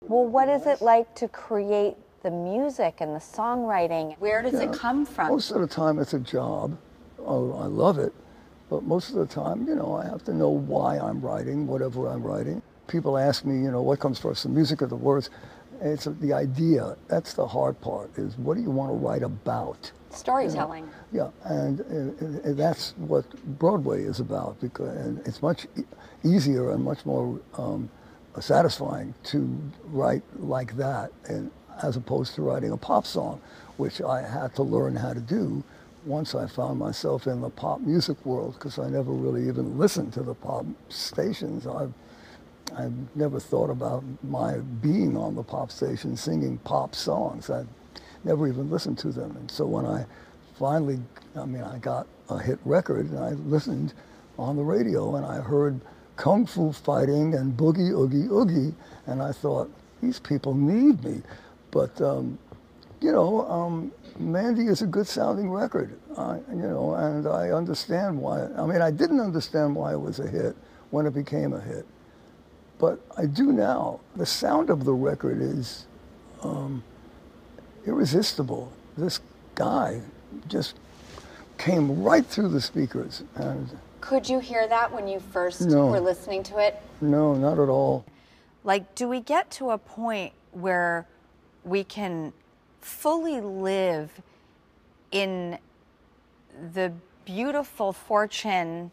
Well, what is it like to create the music and the songwriting? Where does it come from? Most of the time it's a job. Oh, I love it. But most of the time, I have to know why I'm writing, whatever I'm writing. People ask me, what comes first, the music or the words? It's the idea. That's the hard part, is what do you want to write about? Storytelling. Yeah, and that's what Broadway is about, because and it's much easier and much more satisfying to write like that, and as opposed to writing a pop song, which I had to learn how to do once I found myself in the pop music world, because I never really even listened to the pop stations. I've never thought about my being on the pop station singing pop songs. I never even listened to them. And so when I finally, I got a hit record, and I listened on the radio, and I heard Kung Fu Fighting and Boogie Oogie Oogie, and I thought, these people need me. But, Mandy is a good sounding record, and I understand why. I didn't understand why it was a hit when it became a hit, but I do now. The sound of the record is irresistible. This guy just came right through the speakers. And could you hear that when you first were listening to it? No, not at all. Like, do we get to a point where we can fully live in the beautiful fortune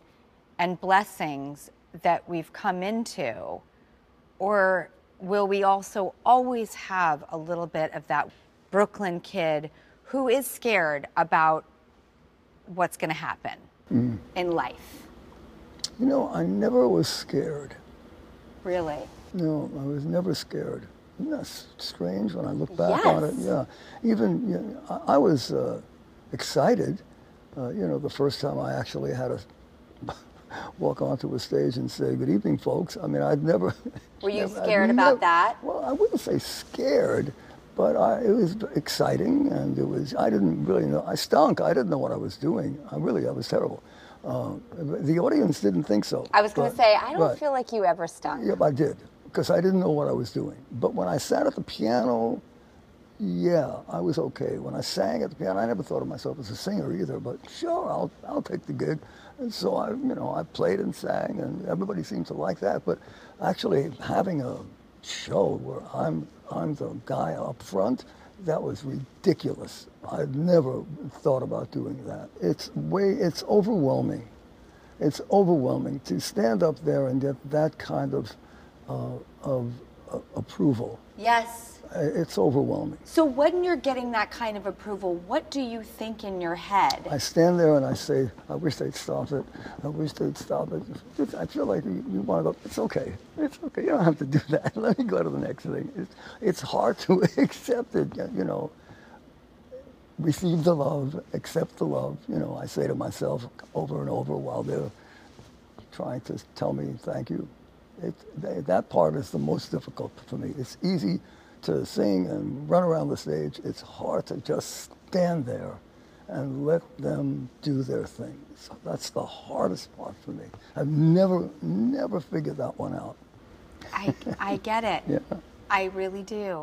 and blessings that we've come into? Or will we also always have a little bit of that Brooklyn kid who is scared about what's going to happen in life? I never was scared. Really? No, I was never scared. Isn't that strange when I look back on it? Yeah. Even, I was excited, the first time I actually had to walk onto a stage and say, "Good evening, folks." I'd never... Were you scared about that? Well, I wouldn't say scared, but it was exciting, and I didn't really know. I stunk. I didn't know what I was doing. I was terrible. The audience didn't think so. I was going to say, I don't feel like you ever stunk. Yep, I did, because I didn't know what I was doing. But when I sat at the piano, I was okay. When I sang at the piano, I never thought of myself as a singer either, but sure, I'll take the gig. And so I played and sang, and everybody seemed to like that. But actually having a show where I'm the guy up front, that was ridiculous. I'd never thought about doing that. It's overwhelming. It's overwhelming to stand up there and get that kind of approval. Yes. It's overwhelming. So when you're getting that kind of approval, what do you think in your head? I stand there and I say, I wish they'd stop it. I wish they'd stop it. I feel like you want to go, it's okay. It's okay. You don't have to do that. Let me go to the next thing. It's hard to accept it, Receive the love, accept the love. I say to myself over and over while they're trying to tell me thank you. That part is the most difficult for me. It's easy to sing and run around the stage. It's hard to just stand there and let them do their thing. So that's the hardest part for me. I've never figured that one out. I get it. Yeah. I really do.